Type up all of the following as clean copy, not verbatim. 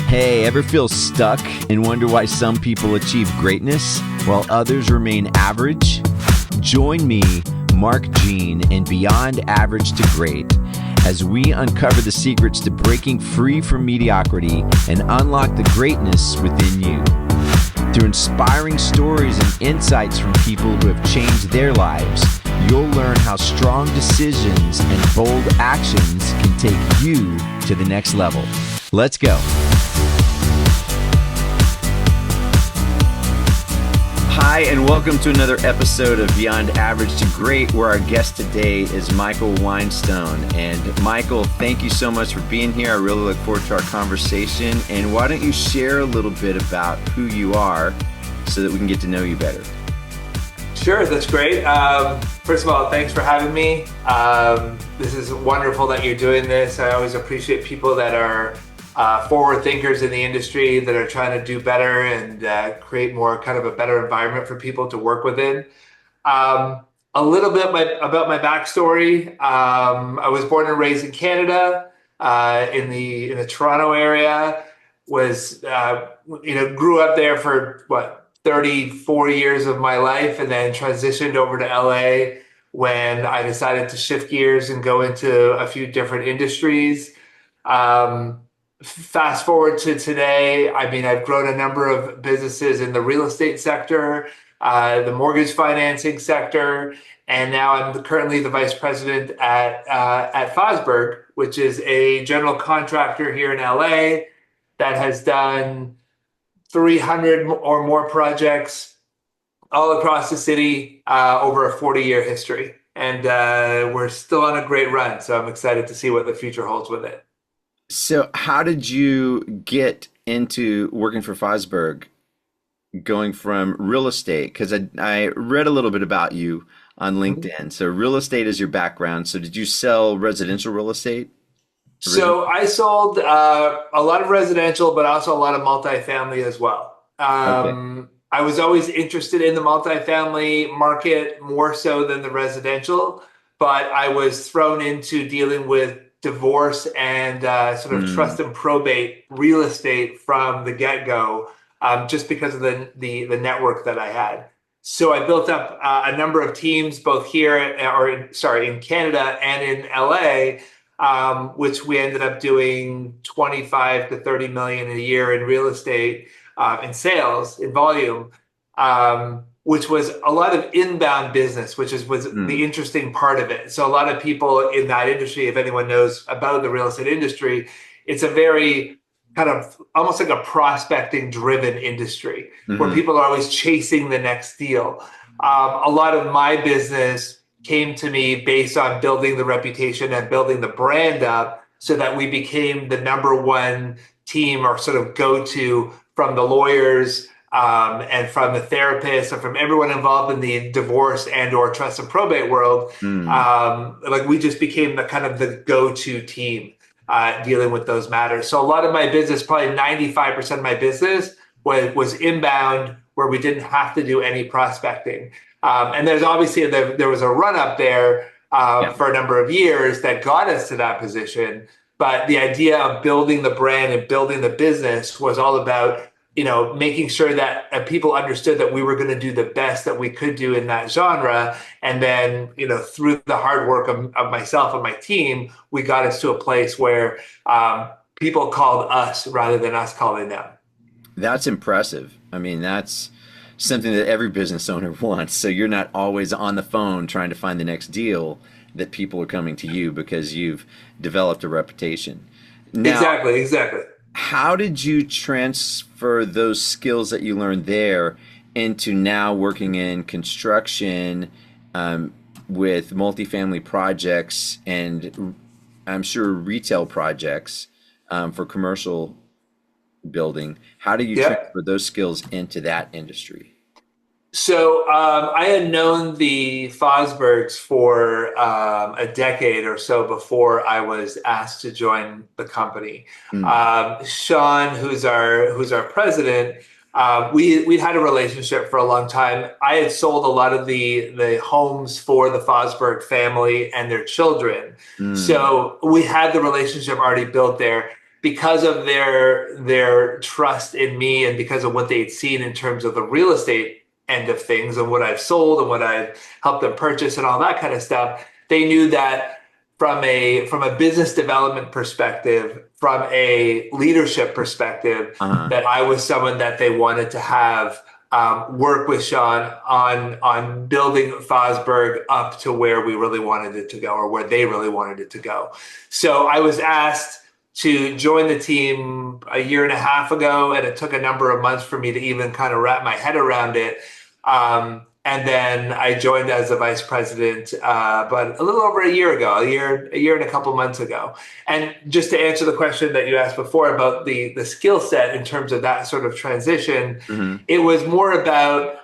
Hey, ever feel stuck and wonder why some people achieve greatness while others remain average? Join me, Mark Jean, and Beyond Average to Great as we uncover the secrets to breaking free from mediocrity and unlock the greatness within you. Through inspiring stories and insights from people who have changed their lives, you'll learn how strong decisions and bold actions can take you to the next level. Let's go. Hi, and welcome to another episode of Beyond Average to Great, where our guest today is Michael Winestone. And Michael, thank you so much for being here. I really look forward to our conversation. And why don't you share a little bit about who you are so that we can get to know you better? Sure, that's great. First of all, thanks for having me. This is wonderful that you're doing this. I always appreciate people that are forward thinkers in the industry that are trying to do better and create more kind of a better environment for people to work within. A little bit about my backstory. I was born and raised in Canada, in the Toronto area. Grew up there for 34 years of my life, and then transitioned over to LA when I decided to shift gears and go into a few different industries. Fast forward to today, I've grown a number of businesses in the real estate sector, the mortgage financing sector, and now I'm currently the vice president at Fassberg, which is a general contractor here in LA that has done 300 or more projects all across the city over a 40-year history. And we're still on a great run, so I'm excited to see what the future holds with it. So how did you get into working for Fassberg, going from real estate? Because I read a little bit about you on LinkedIn. So real estate is your background. So did you sell residential real estate? So I sold a lot of residential, but also a lot of multifamily as well. Okay. I was always interested in the multifamily market more so than the residential, but I was thrown into dealing with divorce and sort of trust and probate real estate from the get-go, just because of the network that I had. So I built up a number of teams both here in Canada and in LA, which we ended up doing 25 to 30 million a year in real estate in sales, in volume, which was a lot of inbound business, was the interesting part of it. So a lot of people in that industry, if anyone knows about the real estate industry, it's a very kind of almost like a prospecting driven industry where people are always chasing the next deal. A lot of my business came to me based on building the reputation and building the brand up so that we became the number one team or sort of go-to from the lawyers and from the therapists and from everyone involved in the divorce and or trust and probate world. We just became the kind of the go-to team dealing with those matters. So a lot of my business, probably 95% of my business was inbound, where we didn't have to do any prospecting. And there's obviously, there was a run up there for a number of years that got us to that position. But the idea of building the brand and building the business was all about, making sure that people understood that we were going to do the best that we could do in that genre. And then, through the hard work of myself and my team, we got us to a place where people called us rather than us calling them. That's impressive. That's something that every business owner wants. So you're not always on the phone trying to find the next deal, that people are coming to you because you've developed a reputation. Now, Exactly. How did you transfer those skills that you learned there into now working in construction with multifamily projects and I'm sure retail projects for commercial building? How do you transfer those skills into that industry? So I had known the Fosbergs for a decade or so before I was asked to join the company. Sean, who's our president, we'd had a relationship for a long time. I had sold a lot of the homes for the Fosberg family and their children. So we had the relationship already built there. because of their trust in me and because of what they'd seen in terms of the real estate end of things and what I've sold and what I've helped them purchase and all that kind of stuff, they knew that from a business development perspective, from a leadership perspective, that I was someone that they wanted to have work with Sean on building Fassberg up to where we really wanted it to go, or where they really wanted it to go. So I was asked to join the team a year and a half ago, and it took a number of months for me to even kind of wrap my head around it. And then I joined as a vice president, but a little over a year ago, a year and a couple months ago. And just to answer the question that you asked before about the skill set in terms of that sort of transition, it wasn't more about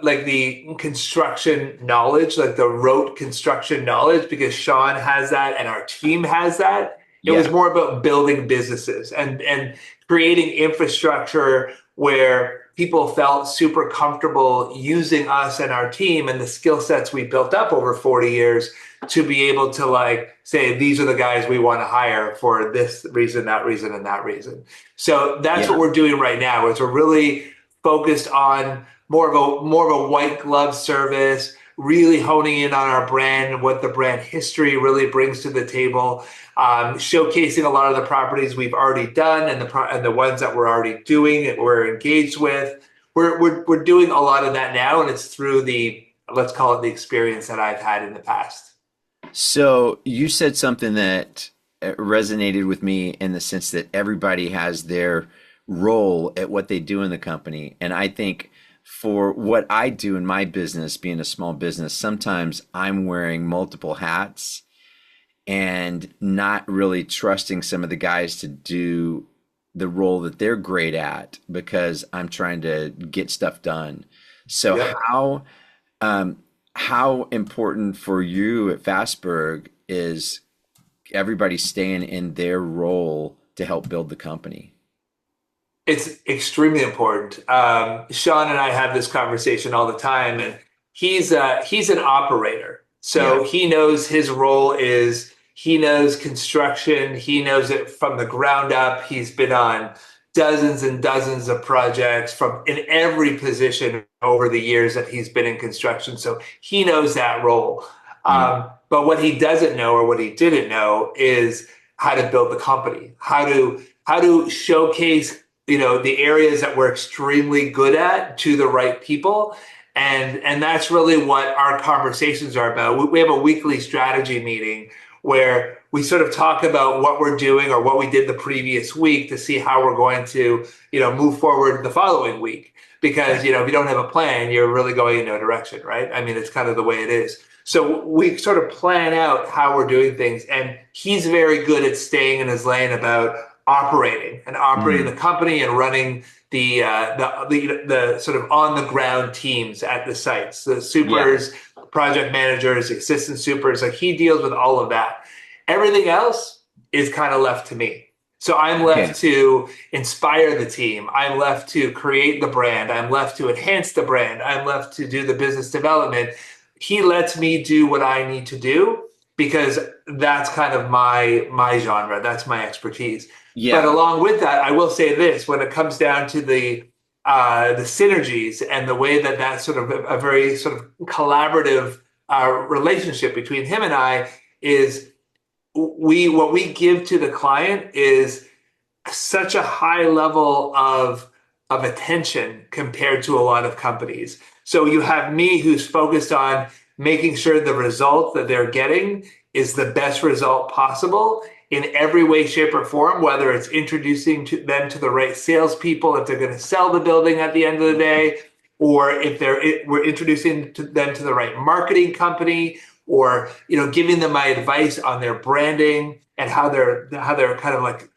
like the construction knowledge, like the rote construction knowledge, because Sean has that and our team has that. It was more about building businesses and creating infrastructure where people felt super comfortable using us and our team and the skill sets we built up over 40 years to be able to like say, these are the guys we want to hire for this reason, that reason, and that reason. So that's what we're doing right now, is we're really focused on more of a white glove service, really honing in on our brand and what the brand history really brings to the table, showcasing a lot of the properties we've already done and the ones that we're already doing and we're engaged with. We're doing a lot of that now, and it's through let's call it the experience that I've had in the past. So you said something that resonated with me in the sense that everybody has their role at what they do in the company. And I think for what I do in my business, being a small business, sometimes I'm wearing multiple hats and not really trusting some of the guys to do the role that they're great at because I'm trying to get stuff done. So how important for you at Fassberg is everybody staying in their role to help build the company? It's extremely important. Sean and I have this conversation all the time, and he's an operator. So he knows his role is, he knows construction. He knows it from the ground up. He's been on dozens and dozens of projects in every position over the years that he's been in construction. So he knows that role. But what he doesn't know, or what he didn't know, is how to build the company, how to showcase the areas that we're extremely good at to the right people. And that's really what our conversations are about. We have a weekly strategy meeting where we sort of talk about what we're doing or what we did the previous week to see how we're going to, move forward the following week. Because, if you don't have a plan, you're really going in no direction, right? I mean, it's kind of the way it is. So we sort of plan out how we're doing things. And he's very good at staying in his lane about operating the company and running the sort of on the ground teams at the sites, the supers, project managers, assistant supers. Like, he deals with all of that. Everything else is kind of left to me. So I'm left to inspire the team. I'm left to create the brand. I'm left to enhance the brand. I'm left to do the business development. He lets me do what I need to do because that's kind of my genre. That's my expertise. But along with that, I will say this: when it comes down to the synergies and the way that sort of a very sort of collaborative relationship between him and I is, what we give to the client is such a high level of attention compared to a lot of companies. So you have me, who's focused on making sure the result that they're getting is the best result possible in every way, shape, or form, whether it's introducing them to the right salespeople if they're going to sell the building at the end of the day, or if we're introducing them to the right marketing company, or giving them my advice on their branding and how they're kind of like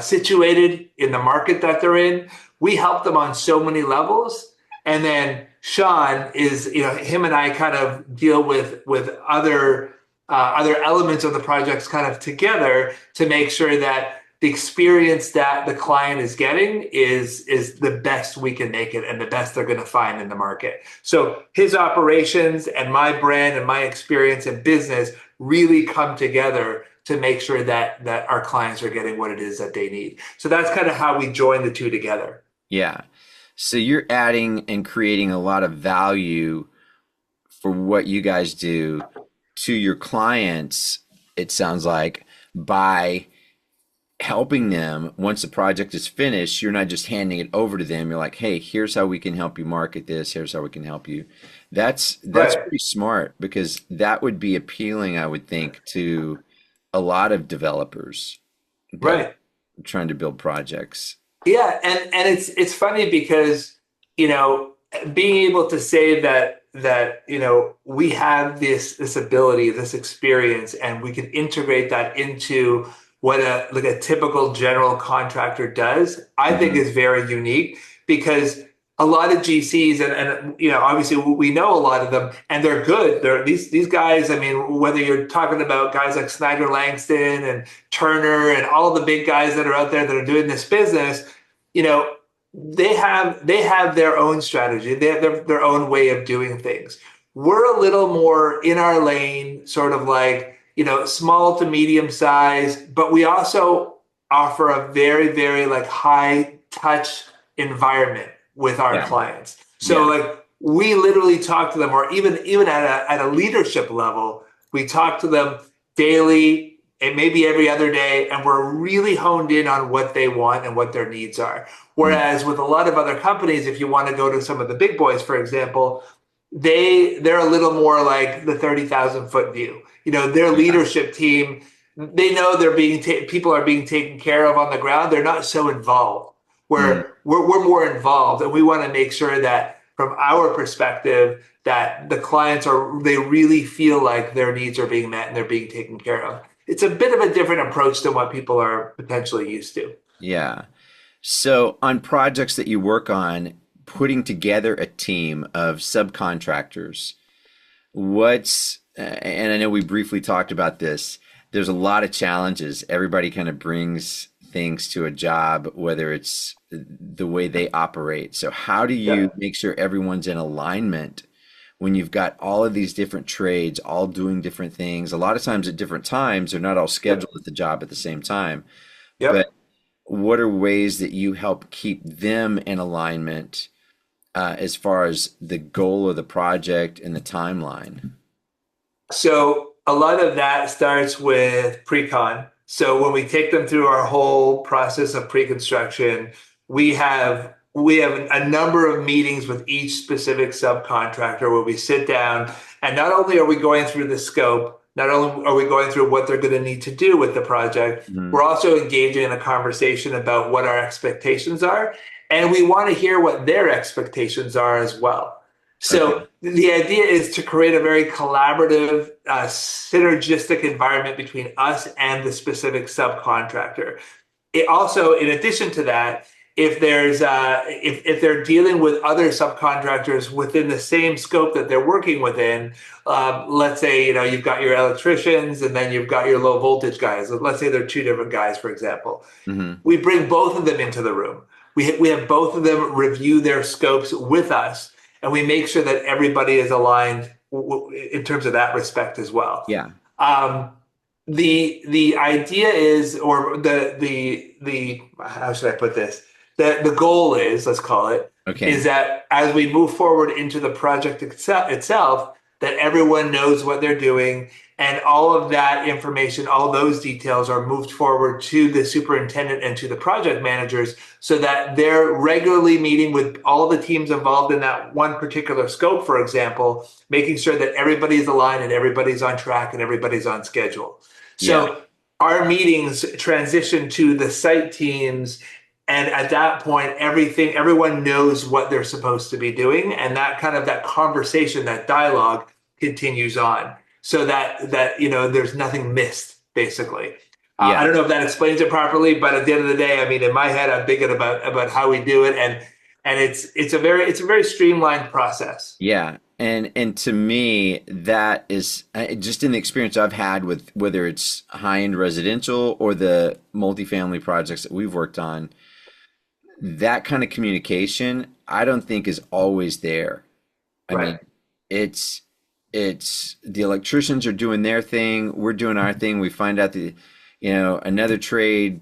situated in the market that they're in. We help them on so many levels. And then Sean is, him and I kind of deal with other elements of the projects kind of together to make sure that the experience that the client is getting is the best we can make it and the best they're going to find in the market. So his operations and my brand and my experience in business really come together to make sure that our clients are getting what it is that they need. So that's kind of how we join the two together. Yeah. So you're adding and creating a lot of value for what you guys do to your clients, it sounds like, by helping them. Once the project is finished, you're not just handing it over to them. You're like, hey, here's how we can help you market this. Here's how we can help you. That's Right. pretty smart, because that would be appealing, I would think, to a lot of developers that Right. are trying to build projects. Yeah, and it's funny because, being able to say that we have this ability, this experience, and we can integrate that into what a typical general contractor does, I think Mhm. is very unique, because a lot of GCs, and obviously we know a lot of them, and they're good. They're these guys. I mean, whether you're talking about guys like Snyder Langston and Turner and all the big guys that are out there that are doing this business, you know, they have their own strategy. They have their own way of doing things. We're a little more in our lane, sort of like, small to medium size, but we also offer a very, very like high touch environment with our Yeah. clients. So Yeah. like we literally talk to them, or even at a leadership level, we talk to them daily and maybe every other day, and we're really honed in on what they want and what their needs are. Mm. Whereas with a lot of other companies, if you want to go to some of the big boys, for example, they're a little more like the 30,000 foot view. Their Yeah. leadership team, they know people are being taken care of on the ground. They're not so involved. Mm. Where we're more involved, and we want to make sure that from our perspective that the clients they really feel like their needs are being met and they're being taken care of. It's a bit of a different approach than what people are potentially used to. Yeah. So on projects that you work on, putting together a team of subcontractors, and I know we briefly talked about this, there's a lot of challenges. Everybody kind of brings things to a job, whether it's the way they operate. So how do you Yep. make sure everyone's in alignment when you've got all of these different trades, all doing different things? A lot of times at different times, they're not all Yep. scheduled at the job at the same time. But Yep. what are ways that you help keep them in alignment, as far as the goal of the project and the timeline? So a lot of that starts with pre-con. So when we take them through our whole process of pre-construction, we have a number of meetings with each specific subcontractor where we sit down, and not only are we going through the scope, not only are we going through what they're going to need to do with the project, we're Mhm. also engaging in a conversation about what our expectations are, and we want to hear what their expectations are as well. Okay. So the idea is to create a very collaborative, synergistic environment between us and the specific subcontractor. It also, in addition to that, if they're dealing with other subcontractors within the same scope that they're working within, let's say you've got your electricians and then you've got your low voltage guys. Let's say they're two different guys, for example. Hmm. We bring both of them into the room. We have both of them review their scopes with us, and we make sure that everybody is aligned in terms of that respect as well. Yeah. Um, the idea is, or the how should I put this? The goal is, let's call it, Okay. is that as we move forward into the project itself, that everyone knows what they're doing, and all of that information, all those details are moved forward to the superintendent and to the project managers, so that they're regularly meeting with all the teams involved in that one particular scope, for example, making sure that everybody's aligned and everybody's on track and everybody's on schedule. Yeah. So our meetings transition to the site teams, and at that point, everyone knows what they're supposed to be doing, and that conversation, that dialogue continues on, so that there's nothing missed, basically. I Yeah. don't know if that explains it properly, but at the end of the day, I mean, in my head, I'm thinking about how we do it, and it's a very streamlined process. Yeah. And to me, that is, just in the experience I've had with whether it's high-end residential or the multifamily projects that we've worked on, that kind of communication, I don't think is always there. I mean, Right. it's it's the electricians are doing their thing, we're doing our thing. We find out that, another trade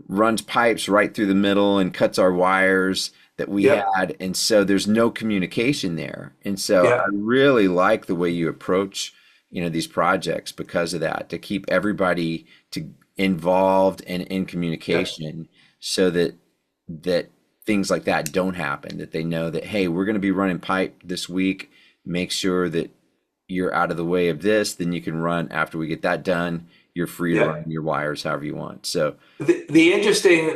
runs pipes right through the middle and cuts our wires that we Yep. had. And so there's no communication there. And so I Yeah. really like the way you approach, these projects because of that, to keep everybody to involved and in Yeah. communication so that things like that don't happen, that they know that, hey, we're going to be running pipe this week. Make sure that you're out of the way of this, then you can run after we get that done. You're free to Yeah. run your wires however you want. So, The interesting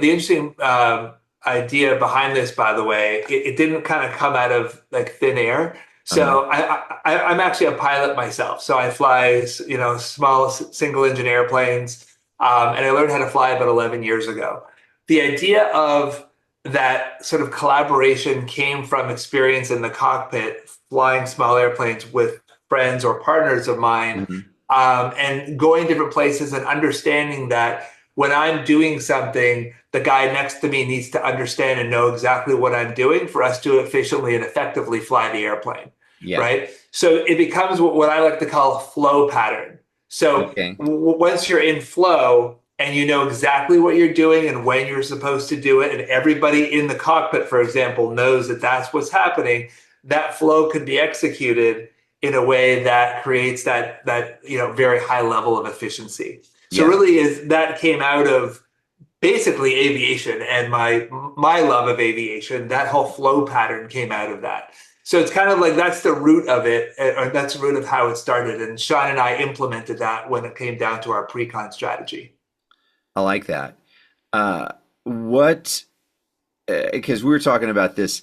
idea behind this, by the way, it didn't kind of come out of like thin air. uh-huh. So I'm actually a pilot myself. So I fly, small single engine airplanes, and I learned how to fly about 11 years ago. The idea of that sort of collaboration came from experience in the cockpit, flying small airplanes with friends or partners of mine, Mhm. and going different places and understanding that when I'm doing something, the guy next to me needs to understand and know exactly what I'm doing for us to efficiently and effectively fly the airplane, Yeah. right? So it becomes what I like to call a flow pattern. So Okay. once you're in flow and you know exactly what you're doing and when you're supposed to do it, and everybody in the cockpit, for example, knows that that's what's happening, that flow could be executed in a way that creates that very high level of efficiency. So Yeah. really is that came out of basically aviation and my love of aviation. That whole flow pattern came out of that. So it's kind of like that's the root of it, or that's the root of how it started. And Sean and I implemented that when it came down to our pre-con strategy. I like that. Uh, what, because we were talking about this,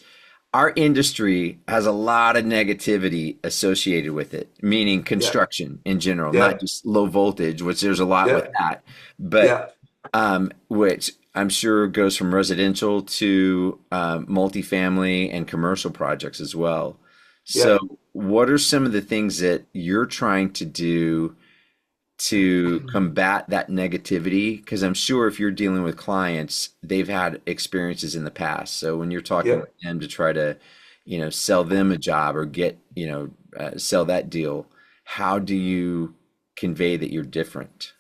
our industry has a lot of negativity associated with it, meaning Yeah, construction in general, not yeah, just low voltage, which there's a lot with yeah, that, but yeah, which I'm sure goes from residential to multifamily and commercial projects as well. yeah. So, what are some of the things that you're trying to do to combat that negativity? Because I'm sure if you're dealing with clients, they've had experiences in the past. So when you're talking Yeah. with them to try to, sell them a job or get, sell that deal, how do you convey that you're different?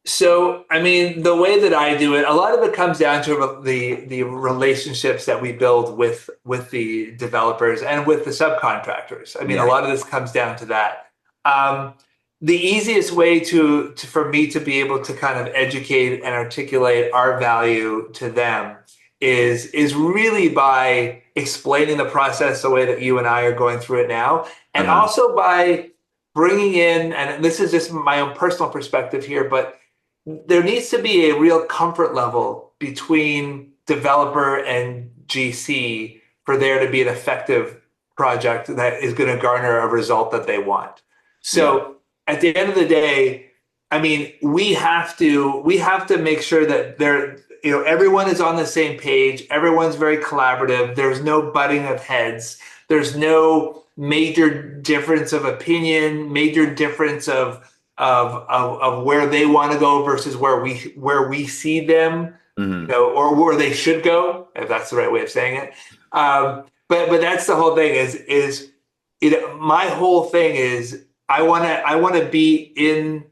So, I mean, the way that I do it, a lot of it comes down to the relationships that we build with the developers and with the subcontractors. I mean, a Yeah. lot of this comes down to that. Um, the easiest way to for me to be able to kind of educate and articulate our value to them is really by explaining the process the way that you and I are going through it now, and Uh-huh. also by bringing in, and this is just my own personal perspective here, but there needs to be a real comfort level between developer and GC for there to be an effective project that is going to garner a result that they want. Yeah. So at the end of the day, I mean, we have to make sure that everyone is on the same page, everyone's very collaborative, there's no butting of heads, there's no major difference of opinion, major difference of where they want to go versus where we see them, Hmm. or where they should go, if that's the right way of saying it. But that's the whole thing. My whole thing is I want to be in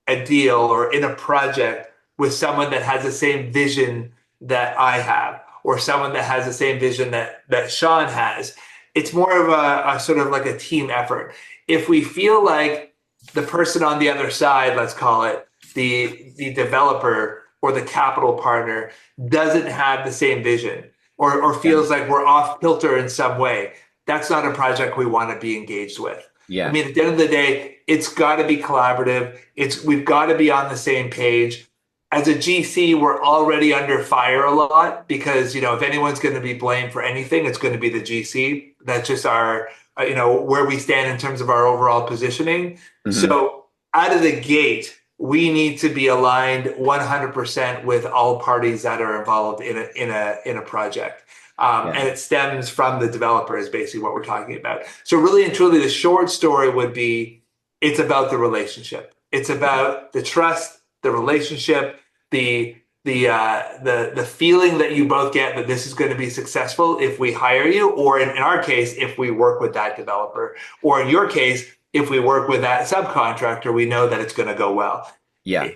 a deal or in a project with someone that has the same vision that I have, or someone that has the same vision that Sean has. It's more of a sort of like a team effort. If we feel like the person on the other side, let's call it the developer or the capital partner, doesn't have the same vision, or Yeah. feels like we're off kilter in some way, that's not a project we want to be engaged with. I Yeah. mean, at the end of the day, it's got to be collaborative. We've got to be on the same page. As a GC, we're already under fire a lot because if anyone's going to be blamed for anything, it's going to be the GC. That's just our where we stand in terms of our overall positioning. Hmm. So out of the gate, we need to be aligned 100% with all parties that are involved in a project. Yeah. And it stems from the developer is basically what we're talking about. So really and truly, the short story would be it's about the relationship. It's Yeah. about the trust, the relationship, the the feeling that you both get that this is going to be successful if we hire you, or in our case, if we work with that developer, or in your case, if we work with that subcontractor, we know that it's going to go well. Yeah.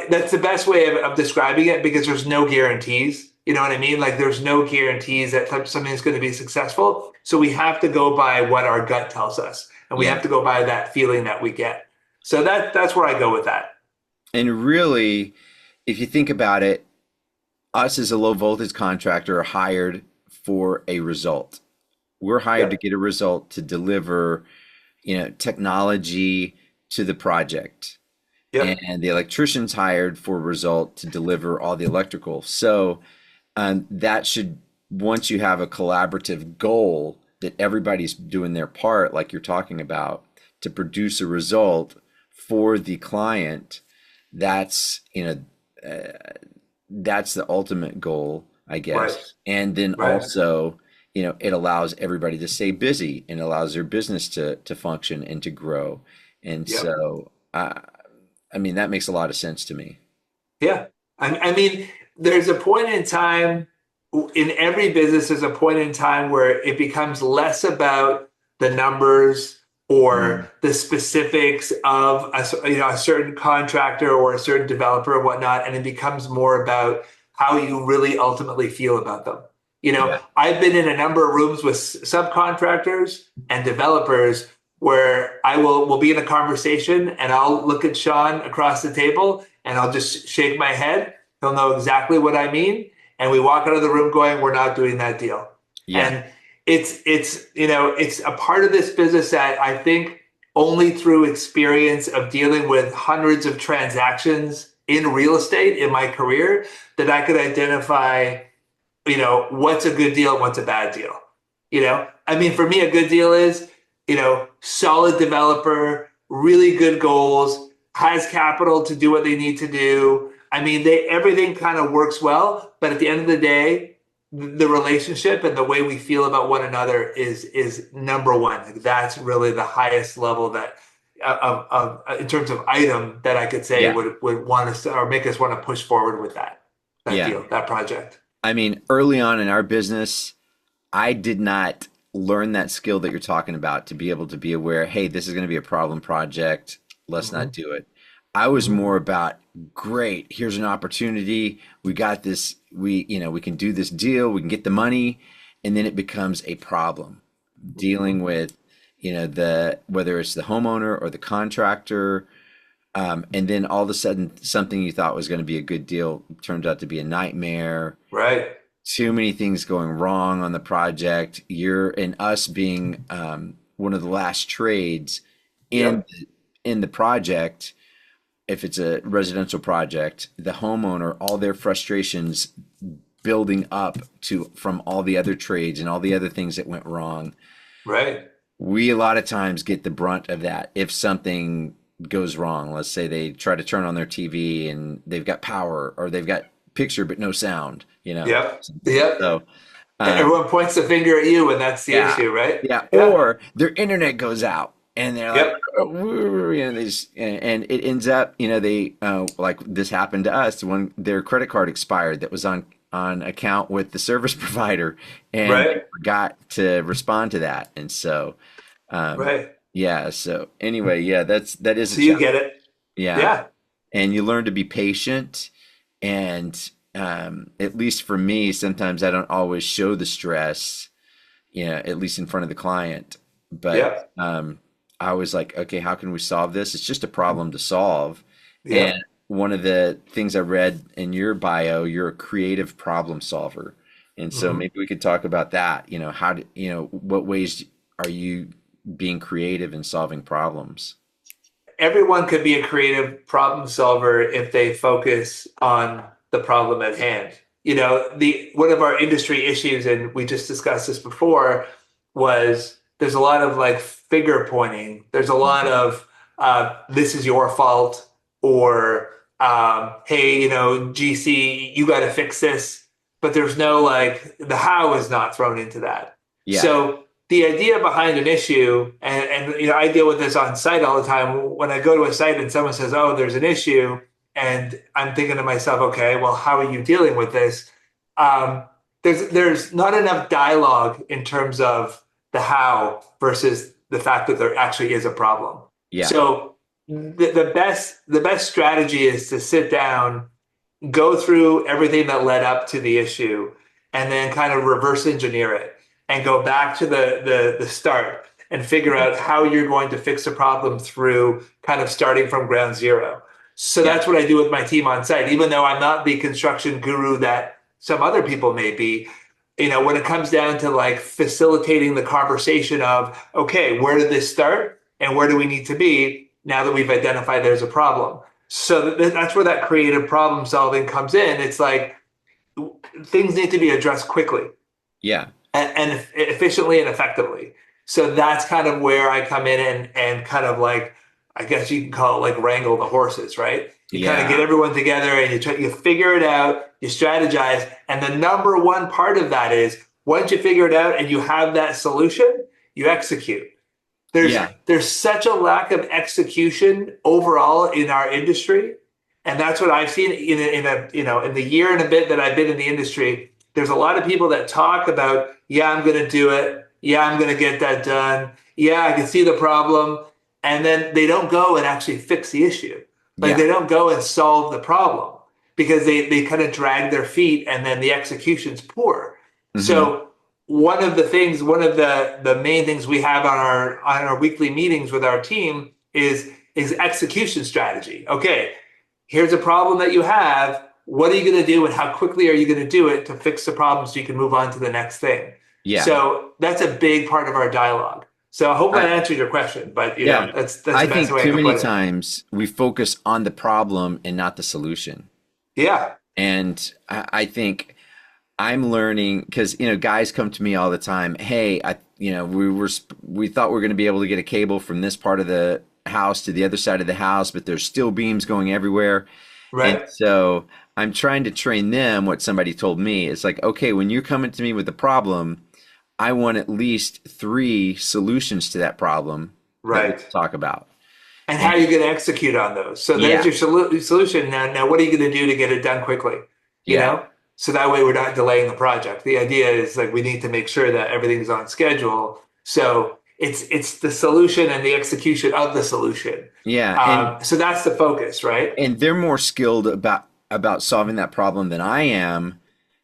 That's the best way of describing it, because there's no guarantees. You know what I mean? Like there's no guarantees that something's going to be successful. So we have to go by what our gut tells us, and we Yeah. have to go by that feeling that we get. So that's where I go with that. And really, if you think about it, us as a low voltage contractor are hired for a result. We're hired to Yep. get a result to deliver, technology to the project. Yep. And the electrician's hired for a result to deliver all the electrical. So that should, once you have a collaborative goal that everybody's doing their part, like you're talking about, to produce a result for the client, that's, that's the ultimate goal, I Right. guess. And then Right. also, it allows everybody to stay busy and allows their business to function and to grow. And Yep. so, I mean, that makes a lot of sense to me. Yeah. I mean, there's a point in time in every business, there's a point in time where it becomes less about the numbers or Mm. the specifics of a certain contractor or a certain developer or whatnot, and it becomes more about how you really ultimately feel about them. Yeah. I've been in a number of rooms with subcontractors and developers where I will be in a conversation and I'll look at Sean across the table and I'll just shake my head. He'll know exactly what I mean. And we walk out of the room going, we're not doing that deal. Yeah. And it's a part of this business that I think only through experience of dealing with hundreds of transactions in real estate in my career that I could identify, what's a good deal and what's a bad deal. I mean, for me, a good deal is, solid developer, really good goals, has capital to do what they need to do. I mean, everything kind of works well, but at the end of the day, the relationship and the way we feel about one another is number one. Like, that's really the highest level that of in terms of item that I could say Yeah. would want us to, or make us want to push forward with that Yeah. deal, that project. I mean, early on in our business, I did not learn that skill that you're talking about to be able to be aware, hey, this is going to be a problem project. Let's Mm-hmm. not do it. I was Mm-hmm. more about, great, here's an opportunity. We got this. We can do this deal. We can get the money. And then it becomes a problem dealing with, whether it's the homeowner or the contractor. And then all of a sudden, something you thought was going to be a good deal turns out to be a nightmare. Right. Too many things going wrong on the project. You're and us being one of the last trades in Yep. in the project. If it's a residential project, the homeowner, all their frustrations building up to from all the other trades and all the other things that went wrong. Right. We a lot of times get the brunt of that if something goes wrong. Let's say they try to turn on their TV and they've got power or they've got picture but no sound. Yep. Yep. So Everyone points the finger at you, and that's the yeah, issue, right? yeah. Yeah. Or their internet goes out and they're like, Yep. "Oh, they just, and it ends up, they like this happened to us when their credit card expired that was on account with the service provider, and they Right. forgot to respond to that, and so um, Right. yeah. So anyway, yeah, that is a So you challenge. get it. Yeah, Yeah. and you learn to be patient, and at least for me, sometimes I don't always show the stress, at least in front of the client. But Yep. I was like, okay, how can we solve this? It's just a problem to solve. And Yep. one of the things I read in your bio, you're a creative problem solver. And so Hmm. maybe we could talk about that. What ways are you being creative in solving problems? Everyone could be a creative problem solver if they focus on the problem at hand. The one of our industry issues, and we just discussed this before, was there's a lot of like finger pointing. There's a lot Mhm. of this is your fault, or hey, GC, you got to fix this. But there's no like the how is not thrown into that. Yeah. So the idea behind an issue, and I deal with this on site all the time. When I go to a site and someone says, "Oh, there's an issue," and I'm thinking to myself, okay, well, how are you dealing with this? Um, there's not enough dialogue in terms of the how versus the fact that there actually is a problem. Yeah. So the best strategy is to sit down, go through everything that led up to the issue, and then kind of reverse engineer it and go back to the start and figure out how you're going to fix the problem through kind of starting from ground zero. So Yeah. that's what I do with my team on site, even though I'm not the construction guru that some other people may be. When it comes down to like facilitating the conversation of, okay, where did this start and where do we need to be now that we've identified there's a problem? So that's where that creative problem solving comes in. It's like things need to be addressed quickly Yeah. and efficiently and effectively. So that's kind of where I come in and kind of like, I guess you can call it like wrangle the horses, right? You kind of get Yeah. everyone together and you figure it out, you strategize. And the number one part of that is once you figure it out and you have that solution, you execute. There's Yeah. there's such a lack of execution overall in our industry, and that's what I've seen in the year and a bit that I've been in the industry. There's a lot of people that talk about, yeah, I'm going to do it. Yeah, I'm going to get that done. Yeah, I can see the problem, and then they don't go and actually fix the issue. Like Yeah. they don't go and solve the problem because they kind of drag their feet, and then the execution's poor. Hmm. So one of the main things we have on our weekly meetings with our team is execution strategy. Okay, here's a problem that you have. What are you going to do, and how quickly are you going to do it to fix the problem so you can move on to the next thing? Yeah. So that's a big part of our dialogue. So I hope that I, answered your question, but yeah. that's I the best think way I too can many put it. times we focus on the problem and not the solution. Yeah, And I think I'm learning because guys come to me all the time. Hey, we thought we were going to be able to get a cable from this part of the house to the other side of the house, but there's still beams going everywhere. And right. so I'm trying to train them what somebody told me. It's like, okay, when you're coming to me with a problem, I want at least three solutions to that problem that we can Right. talk about. And how And are you going to execute on those? So there's yeah, your solution. Now, what are you going to do to get it done quickly? You yeah, know, so that way we're not delaying the project. The idea is like we need to make sure that everything's on schedule. So it's the solution and the execution of the solution. yeah. And So that's the focus, right? they're more skilled about solving that problem than I am.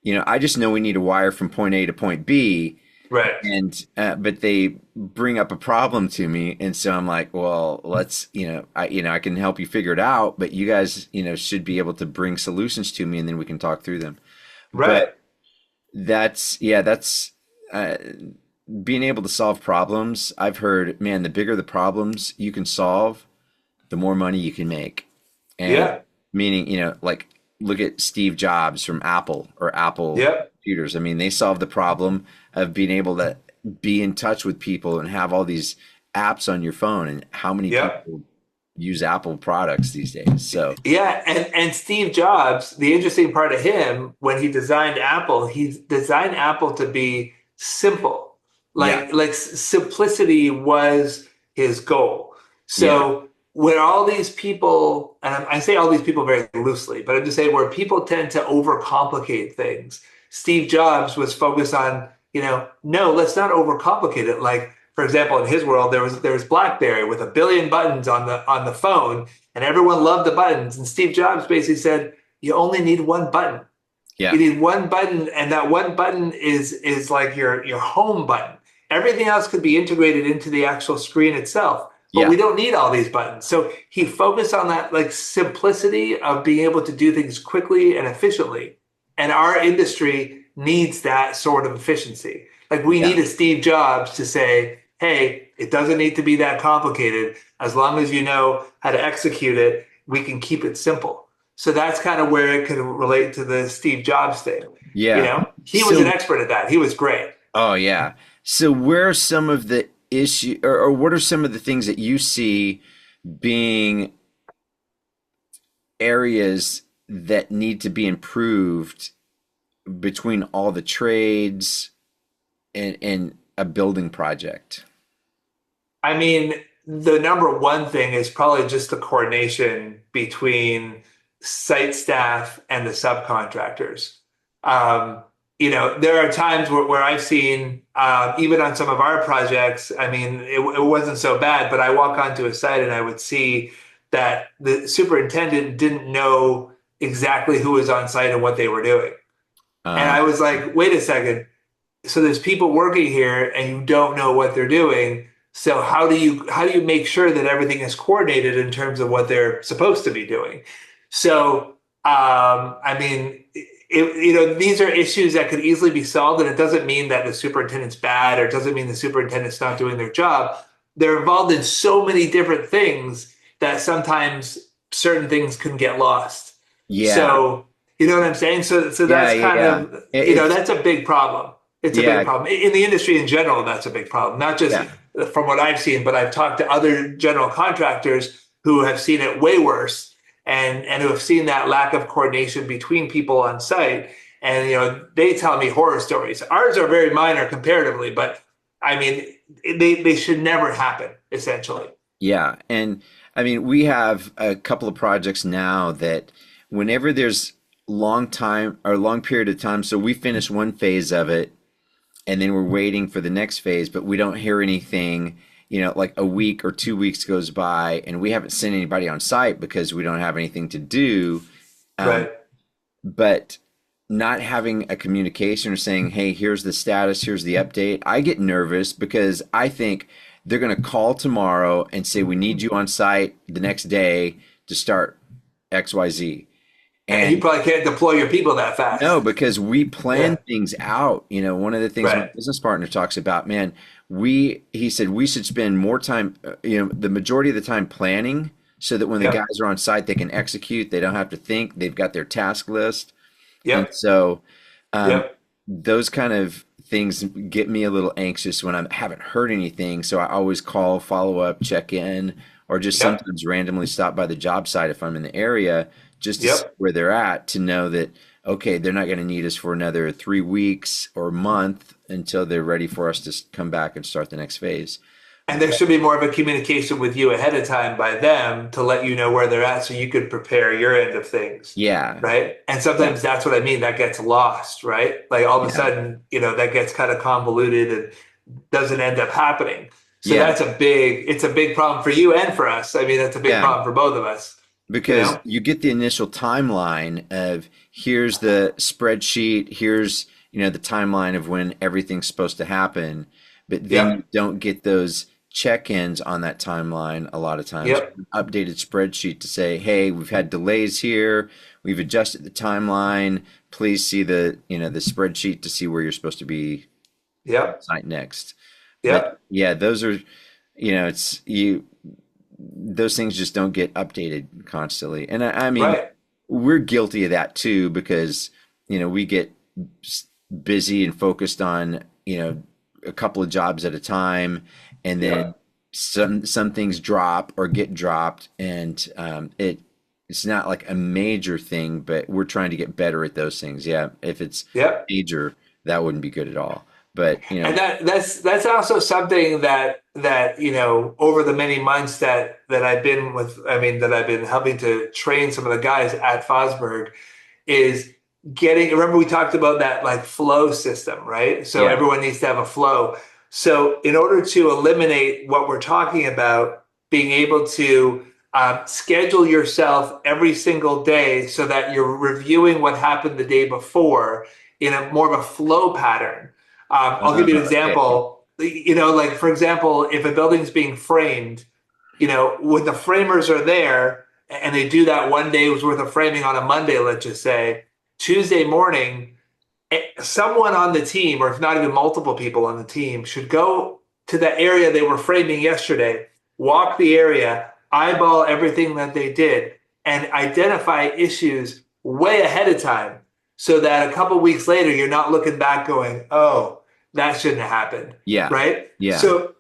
I just know we need a wire from point A to point B, Right. and but they bring up a problem to me, and so I'm like, well, let's, I can help you figure it out, but you guys, should be able to bring solutions to me, and then we can talk through them. Right. But that's uh, being able to solve problems. I've heard, man, the bigger the problems you can solve, the more money you can make. And Yeah. meaning, like look at Steve Jobs from Apple or Apple Yep. computers. I mean, they solved the problem of being able to be in touch with people and have all these apps on your phone. And how many Yep. people use Apple products these days? So, Yeah, and Steve Jobs, the interesting part of him when he designed Apple to be simple. yeah, Like simplicity was his goal. yeah, So where all these people, and I say all these people very loosely, but I'm just saying where people tend to overcomplicate things, Steve Jobs was focused on, no, let's not overcomplicate it. Like, for example, in his world, there was BlackBerry with a billion buttons on the phone, and everyone loved the buttons. And Steve Jobs basically said, you only need one button. You yeah, need one button, and that one button is like your home button. Everything else could be integrated into the actual screen itself, but yeah, we don't need all these buttons. So he focused on that like simplicity of being able to do things quickly and efficiently. And our industry needs that sort of efficiency. Like we yeah, need a Steve Jobs to say, hey, it doesn't need to be that complicated. As long as you know how to execute it, we can keep it simple. So that's kind of where it could relate to the Steve Jobs thing. yeah. He was an So, expert at that. He was great. oh yeah. So where are some of the issue or what are some of the things that you see being areas that need to be improved between all the trades and a building project? I mean, the number one thing is probably just the coordination between site staff and the subcontractors. Um, there are times where I've seen, even on some of our projects, I mean, it wasn't so bad, but I walk onto a site and I would see that the superintendent didn't know exactly who was on site and what they were doing. And I was like, wait a second. So there's people working here and you don't know what they're doing. So how do you make sure that everything is coordinated in terms of what they're supposed to be doing? So I mean, these are issues that could easily be solved, and it doesn't mean that the superintendent's bad, or it doesn't mean the superintendent's not doing their job. They're involved in so many different things that sometimes certain things can get lost. Yeah. So you know what I'm saying? So that's kind of, that's a big problem. It's a big problem in the industry in general. That's a big problem, not just from what I've seen, but I've talked to other general contractors who have seen it way worse, and who have seen that lack of coordination between people on site. And, they tell me horror stories. Ours are very minor comparatively, but I mean, they should never happen, essentially. Yeah. And I mean, we have a couple of projects now that whenever there's long period of time, so we finish one phase of it and then we're waiting for the next phase, but we don't hear anything, like a week or 2 weeks goes by and we haven't sent anybody on site because we don't have anything to do. Right. But not having a communication or saying, hey, here's the status, here's the update, I get nervous because I think they're going to call tomorrow and say, we need you on site the next day to start XYZ. And you probably can't deploy your people that fast. No, because we plan things out. One of the things my business partner talks about, man, he said we should spend more time, the majority of the time planning so that when the guys are on site, they can execute. They don't have to think. They've got their task list. And so those kind of things get me a little anxious when I haven't heard anything. So I always call, follow up, check in, or just sometimes randomly stop by the job site if I'm in the area, just to see where they're at, to know that, okay, they're not going to need us for another 3 weeks or a month until they're ready for us to come back and start the next phase. And there should be more of a communication with you ahead of time by them to let you know where they're at so you could prepare your end of things. Yeah. Right. And sometimes that's what I mean. That gets lost, right? Like all of a sudden, that gets kind of convoluted and doesn't end up happening. So it's a big problem for you and for us. I mean, that's a big problem for both of us. Because you get the initial timeline of here's the spreadsheet, here's, the timeline of when everything's supposed to happen, but then you don't get those check-ins on that timeline a lot of times. Updated spreadsheet to say, hey, we've had delays here, we've adjusted the timeline, please see the, the spreadsheet to see where you're supposed to be site next. Those are, those things just don't get updated constantly. And I mean, we're guilty of that too, because, we get busy and focused on, a couple of jobs at a time, and then some things drop or get dropped, and it's not like a major thing, but we're trying to get better at those things. If it's major, that wouldn't be good at all. But and that's also something that over the many months that I've been that I've been helping to train some of the guys at Fassberg is remember we talked about that like flow system, right? So everyone needs to have a flow. So in order to eliminate what we're talking about, being able to schedule yourself every single day so that you're reviewing what happened the day before in a more of a flow pattern. I'll give you an example. Like for example, if a building's being framed, when the framers are there and they do that one day's worth of framing on a Monday, let's just say, Tuesday morning, someone on the team, or if not even multiple people on the team, should go to the area they were framing yesterday, walk the area, eyeball everything that they did, and identify issues way ahead of time, so that a couple weeks later, you're not looking back going, oh, that shouldn't have happened. Right? So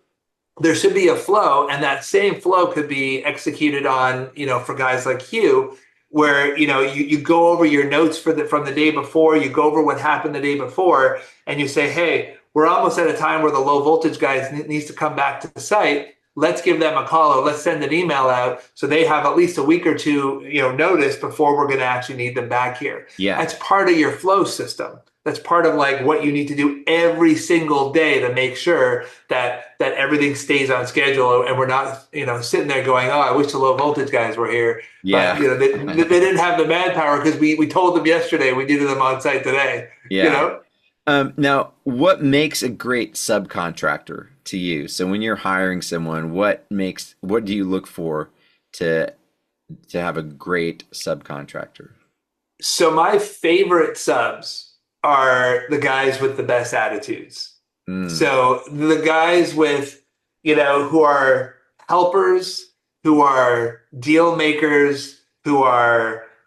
there should be a flow, and that same flow could be executed on, for guys like you, where, you go over your notes from the day before, you go over what happened the day before, and you say, hey, we're almost at a time where the low voltage guys needs to come back to the site. let's give them a call or let's send an email out so they have at least a week or two, notice before we're going to actually need them back here. Yeah. That's part of your flow system. That's part of like what you need to do every single day to make sure that everything stays on schedule and we're not, sitting there going, oh, I wish the low voltage guys were here. Yeah. But they didn't have the manpower because we told them yesterday we needed them on site today. Yeah. Now, what makes a great subcontractor to you? So when you're hiring someone, what do you look for to have a great subcontractor? So my favorite subs are the guys with the best attitudes. So the guys with, who are helpers, who are deal makers, who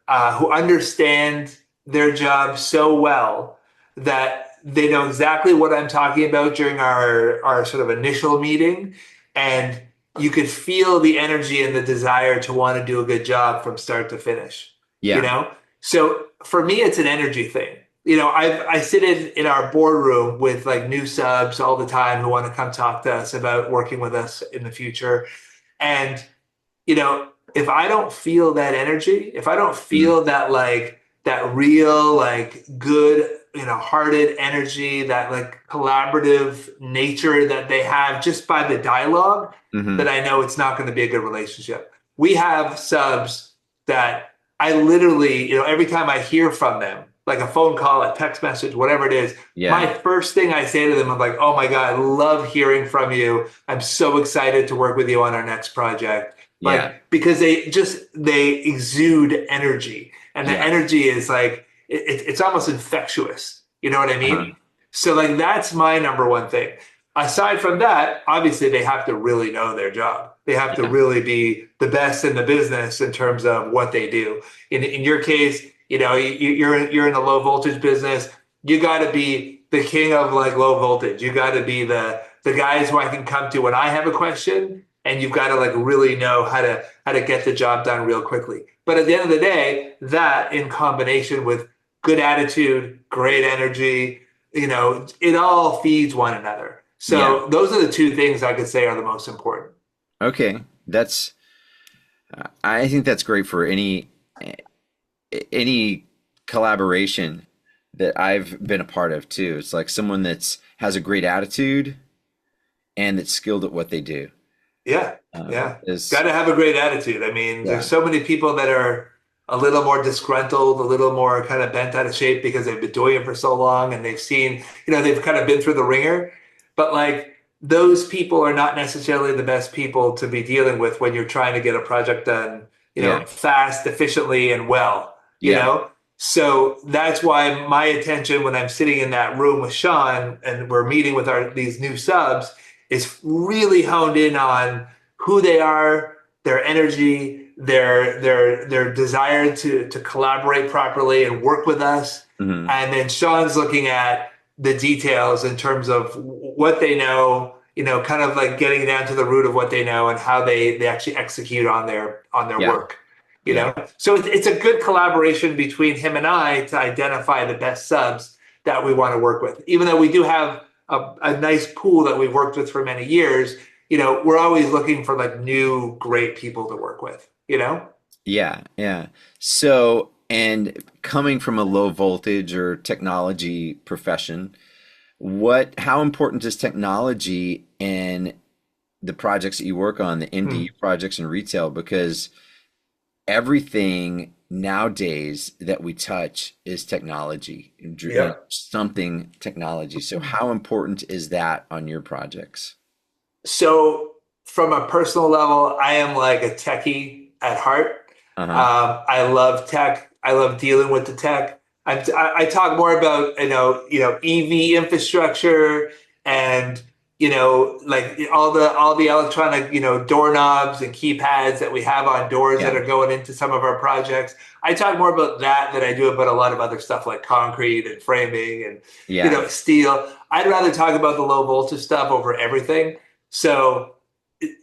understand their job so well that they know exactly what I'm talking about during our sort of initial meeting. And you could feel the energy and the desire to want to do a good job from start to finish. Yeah. So for me, it's an energy thing. I sit in our boardroom with like new subs all the time who want to come talk to us about working with us in the future. And, if I don't feel that energy, if I don't feel that like that real, like good, hearted energy, that like collaborative nature that they have just by the dialogue, that I know it's not going to be a good relationship. We have subs that I literally, every time I hear from them, like a phone call, a text message, whatever it is, my first thing I say to them, I'm like, oh my God, I love hearing from you. I'm so excited to work with you on our next project. Because they exude energy, and the energy is like, it's almost infectious. You know what I mean? So like, that's my number one thing. Aside from that, obviously they have to really know their job. They have to really be the best in the business in terms of what they do. In your case, you're in the low voltage business. You got to be the king of like low voltage. You got to be the guys who I can come to when I have a question, and you've got to like really know how to get the job done real quickly. But at the end of the day, that in combination with good attitude, great energy, it all feeds one another. So those are the two things I could say are the most important. Okay, I think that's great for any collaboration that I've been a part of too. It's like someone has a great attitude and that's skilled at what they do. Yeah. Got to have a great attitude. I mean, there's so many people that are a little more disgruntled, a little more kind of bent out of shape because they've been doing it for so long and they've seen, they've kind of been through the ringer. But like, those people are not necessarily the best people to be dealing with when you're trying to get a project done, fast, efficiently, and well, you know? So that's why my attention when I'm sitting in that room with Sean and we're meeting with these new subs is really honed in on who they are, their energy, their desire to collaborate properly and work with us. And then Sean's looking at the details in terms of what they know, kind of like getting down to the root of what they know and how they actually execute on their work, know? So it's a good collaboration between him and I to identify the best subs that we want to work with. Even though we do have a nice pool that we've worked with for many years, we're always looking for like new, great people to work with, Yeah. So, and coming from a low voltage or technology profession, how important is technology in the projects that you work on, the MDU projects and retail? Because everything nowadays that we touch is technology, something technology. So how important is that on your projects? So from a personal level, I am like a techie at heart. I love tech. I love dealing with the tech. I talk more about, EV infrastructure and, like all the electronic, doorknobs and keypads that we have on doors that are going into some of our projects. I talk more about that than I do about a lot of other stuff like concrete and framing and, steel. I'd rather talk about the low voltage stuff over everything. So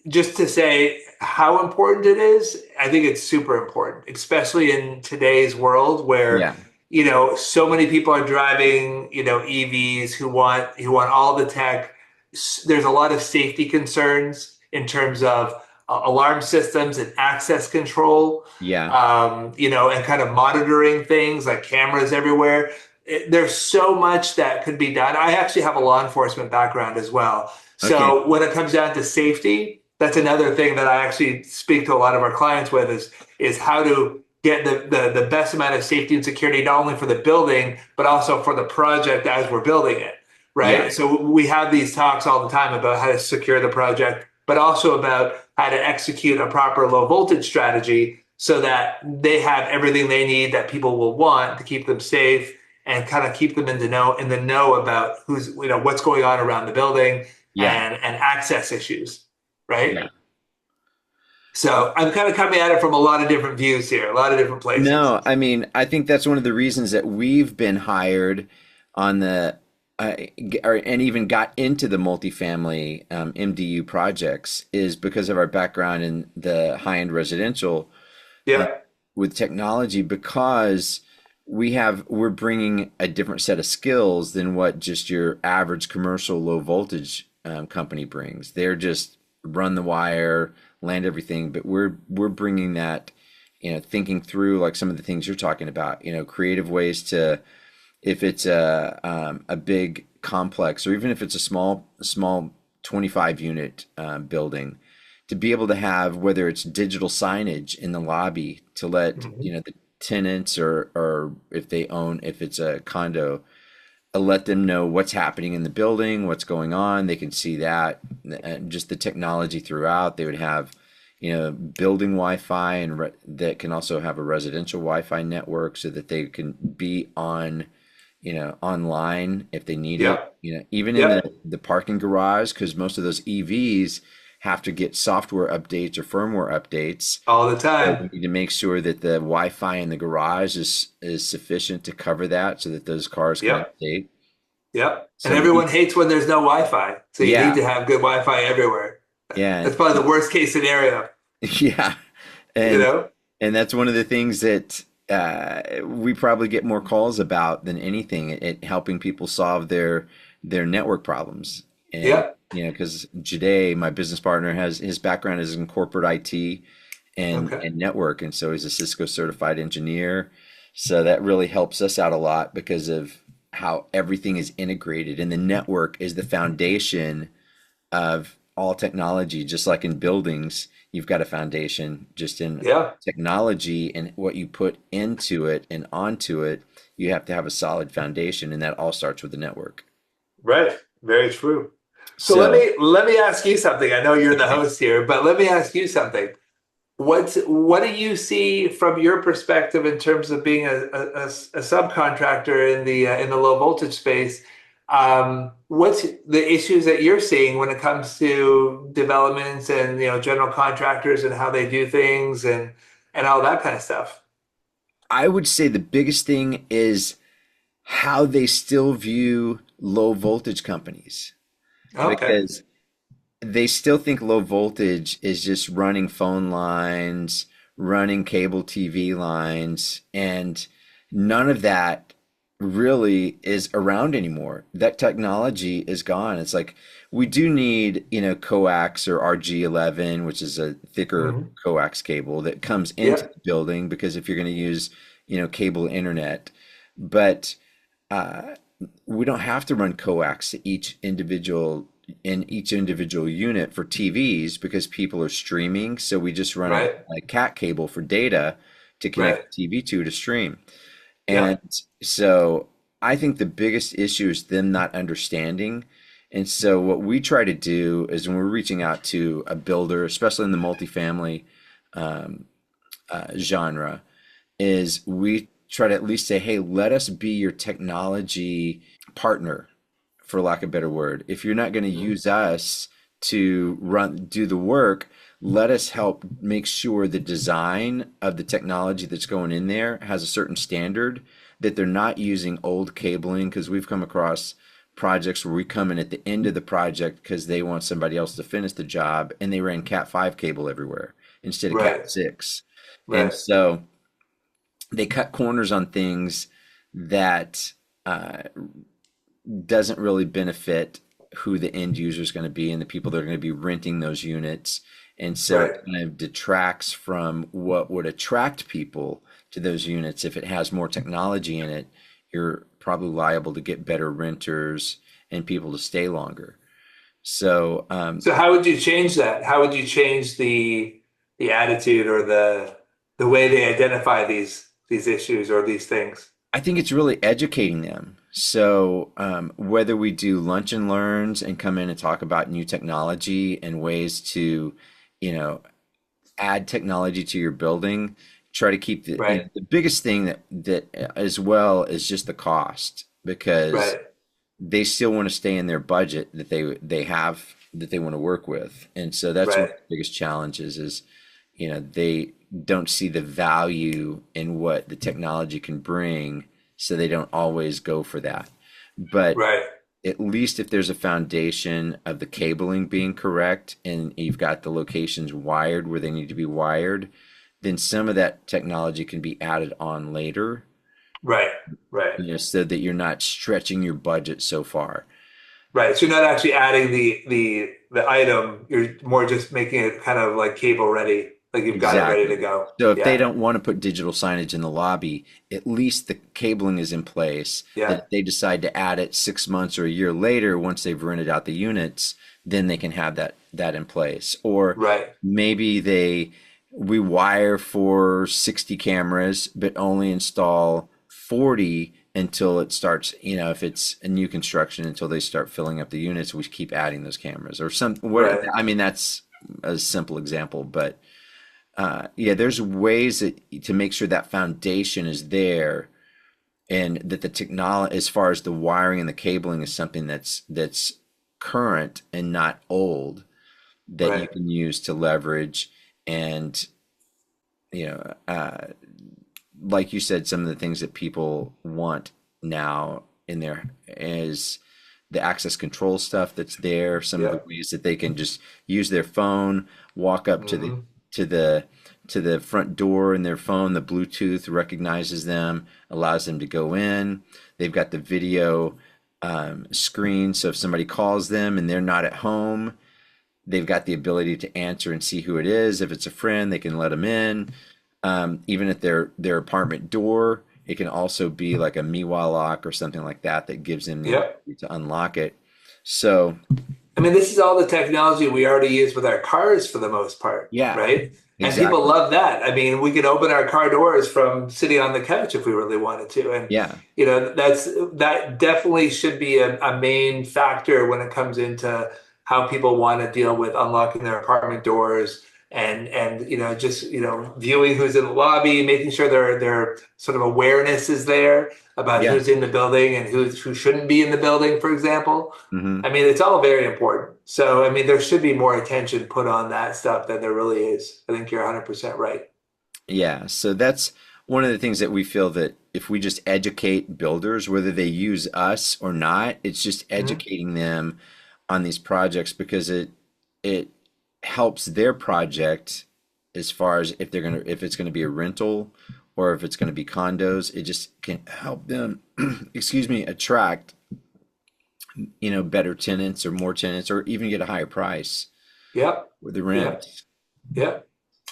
just to say how important it is, I think it's super important, especially in today's world where, so many people are driving, EVs who want all the tech. There's a lot of safety concerns, in terms of alarm systems and access control, Yeah. and kind of monitoring things like cameras everywhere. There's so much that could be done. I actually have a law enforcement background as well. Okay. So when it comes down to safety, that's another thing that I actually speak to a lot of our clients with is how to get the best amount of safety and security, not only for the building, but also for the project as we're building it, Yeah. right? So we have these talks all the time about how to secure the project, but also about how to execute a proper low voltage strategy so that they have everything they need that people will want to keep them safe and kind of keep them in the know about what's going on around the building Yeah. and access issues, right? Yeah. So I'm kind of coming at it from a lot of different views here, a lot of different places. No, I mean, I think that's one of the reasons that we've been hired on the and even got into the multifamily MDU projects is because of our background in the high-end residential uh, Yeah. with technology, because we're bringing a different set of skills than what just your average commercial low voltage company brings. They're just run the wire, land everything, but we're bringing that, thinking through like some of the things you're talking about, creative ways to, if it's a big complex, or even if it's a small 25 unit building, to be able to have, whether it's digital signage in the lobby to let Mhm. the tenants, or if it's a condo, let them know what's happening in the building, what's going on. They can see that, and just the technology throughout. They would have, building Wi-Fi, and that can also have a residential Wi-Fi network, so that they can be online if they need it. Yep. Even in Yep. the parking garage, because most of those EVs have to get software updates or firmware updates. All the So time. we need to make sure that the Wi-Fi in the garage is sufficient to cover that, so that those cars can Yep. update. Yep. And So everyone hates when there's no Wi-Fi. So you need yeah, to have good Wi-Fi everywhere. yeah, That's probably the worst case scenario, yeah, you and know? that's one of the things that we probably get more calls about than anything, it helping people solve their network problems. And Yep. because Jade, my business partner, has his background is in corporate IT Okay. and network, and so he's a Cisco certified engineer. So that really helps us out a lot because of how everything is integrated, and the network is the foundation of all technology. Just like in buildings, you've got a foundation. Just in Yeah. technology and what you put into it and onto it, you have to have a solid foundation, and that all starts with the network. Right. Very true. So let So, me let me ask you something. I know you're the okay. host here, but let me ask you something. What do you see from your perspective in terms of being a subcontractor in the low voltage space? What's the issues that you're seeing when it comes to developments and general contractors and how they do things and all that kind of stuff? I would say the biggest thing is how they still view low voltage companies, Okay. because they still think low voltage is just running phone lines, running cable TV lines, and none of that really is around anymore. That technology is gone. It's like we do need, coax or RG11, which is a thicker Hmm. coax cable that comes into Yeah. the building, because if you're going to use, cable internet, but uh, we don't have to run coax to each individual unit for TVs, because people are streaming. So we just run Right. a cat cable for data to connect Right. the TV to stream. Yeah. And so I think the biggest issue is them not understanding. And so what we try to do is, when we're reaching out to a builder, especially in the multifamily um, genre, is we try to at least say, hey, let us be your technology partner, for lack of a better word. If you're not going to Mhm. use us to do the work, let us help make sure the design of the technology that's going in there has a certain standard, that they're not using old cabling. Because we've come across projects where we come in at the end of the project because they want somebody else to finish the job, and they ran Cat 5 cable everywhere instead of Cat Right. 6. And Right. so they cut corners on things that uh, doesn't really benefit who the end user is going to be and the people that are going to be renting those units. And so Right. it kind of detracts from what would attract people to those units. If it has more technology in it, you're probably liable to get better renters and people to stay longer. So, So how would you change that? How would you change the attitude or the way they identify these issues or these things? I think it's really educating them. So, whether we do lunch and learns and come in and talk about new technology and ways to, you know, add technology to your building, try to keep Right. the biggest thing that as well is just the cost, because Right. they still want to stay in their budget that they have that they want to work with. And so that's one of Right. the biggest challenges is, they don't see the value in what the technology can bring, so they don't always go for that. But Right. at least if there's a foundation of the cabling being correct and you've got the locations wired where they need to be wired, then some of that technology can be added on later, Right. Right. so that you're not stretching your budget so far. Right. So you're not actually adding the item. You're more just making it kind of like cable ready, like you've got it ready to Exactly. go. So if they Yeah. don't want to put digital signage in the lobby, at least the cabling is in place that Yeah. if they decide to add it 6 months or a year later, once they've rented out the units, then they can have that in place. Or Right. maybe we wire for 60 cameras, but only install 40 until it starts, if it's a new construction, until they start filling up the units, we keep adding those cameras or what, Right. I mean, that's a simple example, but yeah, there's ways to make sure that foundation is there, and that the technology, as far as the wiring and the cabling, is something that's current and not old, that you Right. can use to leverage. And you know, uh, like you said, some of the things that people want now in there is the access control stuff that's there. Some of the Yep. ways that they can just use their phone, walk up to the Hmm. to the to the front door in their phone. The Bluetooth recognizes them, allows them to go in. They've got the video screen, so if somebody calls them and they're not at home, they've got the ability to answer and see who it is. If it's a friend, they can let them in. Even at their apartment door, it can also be like a MiWa lock or something like that that gives them the Yep. ability to unlock it. So, I mean, this is all the technology we already use with our cars for the most part, yeah, right? And people exactly. love that. I mean, we can open our car doors from sitting on the couch if we really wanted to. And, Yeah, that definitely should be a main factor when it comes into how people want to deal with unlocking their apartment doors and just viewing who's in the lobby, making sure their sort of awareness is there about yeah. who's in the building and who shouldn't be in the building, for example. Hmm. I mean, it's all very important. So, I mean, there should be more attention put on that stuff than there really is. I think you're 100% right. Yeah, so that's one of the things that we feel, that if we just educate builders, whether they use us or not, it's just Mhm. educating them on these projects, because it helps their project, as far as if it's gonna be a rental or if it's gonna be condos, it just can help them, excuse me, attract, better tenants or more tenants, or even get a higher price Yep. with the Yep. rent. Yep.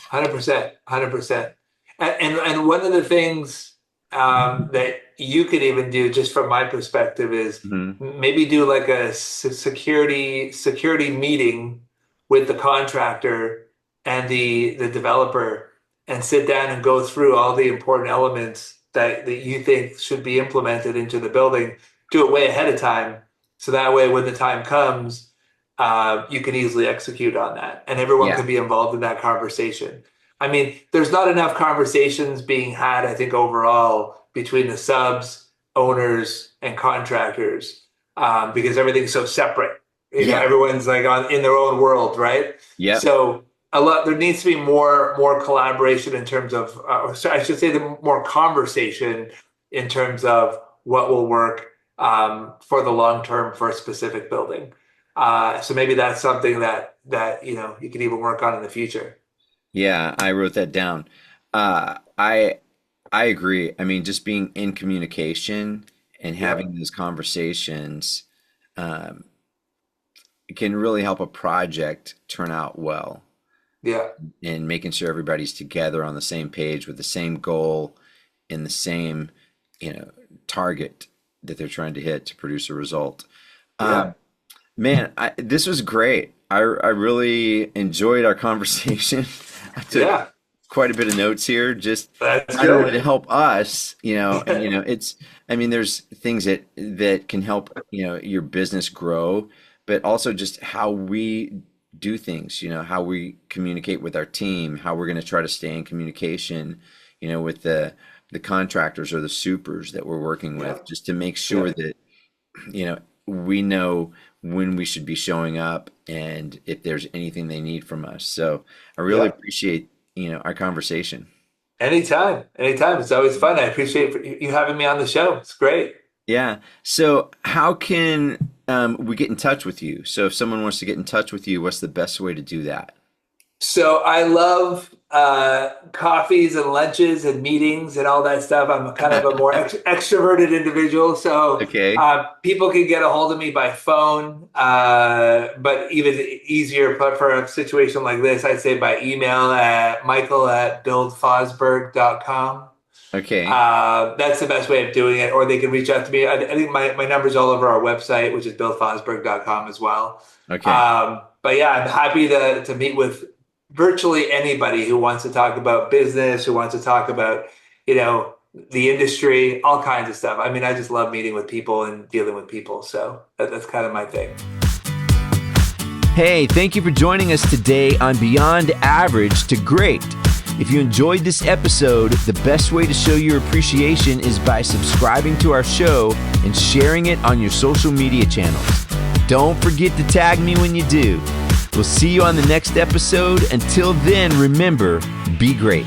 100%. 100%. And one of the things that you could even do, just from my perspective, is Hmm. maybe do like a security meeting with the contractor and the developer, and sit down and go through all the important elements that you think should be implemented into the building. Do it way ahead of time, so that way when the time comes, you can easily execute on that, and everyone Yeah, could be involved in that conversation. I mean, there's not enough conversations being had, I think, overall between the subs, owners, and contractors, because everything's so separate. yeah, Everyone's like in their own world, right? yep, So there needs to be more collaboration in terms of, so I should say, the more conversation in terms of what will work for the long term for a specific building. So maybe that's something that you could even work on in the future. yeah. I wrote that down. I agree. I mean, just being in communication and Yep. having those conversations, can really help a project turn out well. Yeah. And making sure everybody's together on the same page with the same goal and the same, target that they're trying to hit to produce a result. Yeah. Man, this was great. I really enjoyed our conversation. I took quite a bit of notes here, just That's not only good. to help us, there's things that can help, your business grow, but also just how we do things, how we communicate with our team, how we're going to try to stay in communication, with the contractors or the supers that we're working with, just to make sure that, we know when we should be showing up and if there's anything they need from us. So I really appreciate, our conversation. Anytime. Anytime. It's always fun. I appreciate you having me on the show. It's great. Yeah. So how can we get in touch with you? So if someone wants to get in touch with you, what's the best way to do that? So I love coffees and lunches and meetings and all that stuff. I'm kind of a more extroverted individual, so Okay. people can get a hold of me by phone. But even easier, but for a situation like this, I'd say by email at michael@buildfosberg.com. Okay. That's the best way of doing it. Or they can reach out to me. I think my number's all over our website, which is buildfosberg.com as well. Okay. But yeah, I'm happy to meet with virtually anybody who wants to talk about business, who wants to talk about, the industry, all kinds of stuff. I mean, I just love meeting with people and dealing with people. So that's kind of my thing. Hey, thank you for joining us today on Beyond Average to Great. If you enjoyed this episode, the best way to show your appreciation is by subscribing to our show and sharing it on your social media channels. Don't forget to tag me when you do. We'll see you on the next episode. Until then, remember, be great.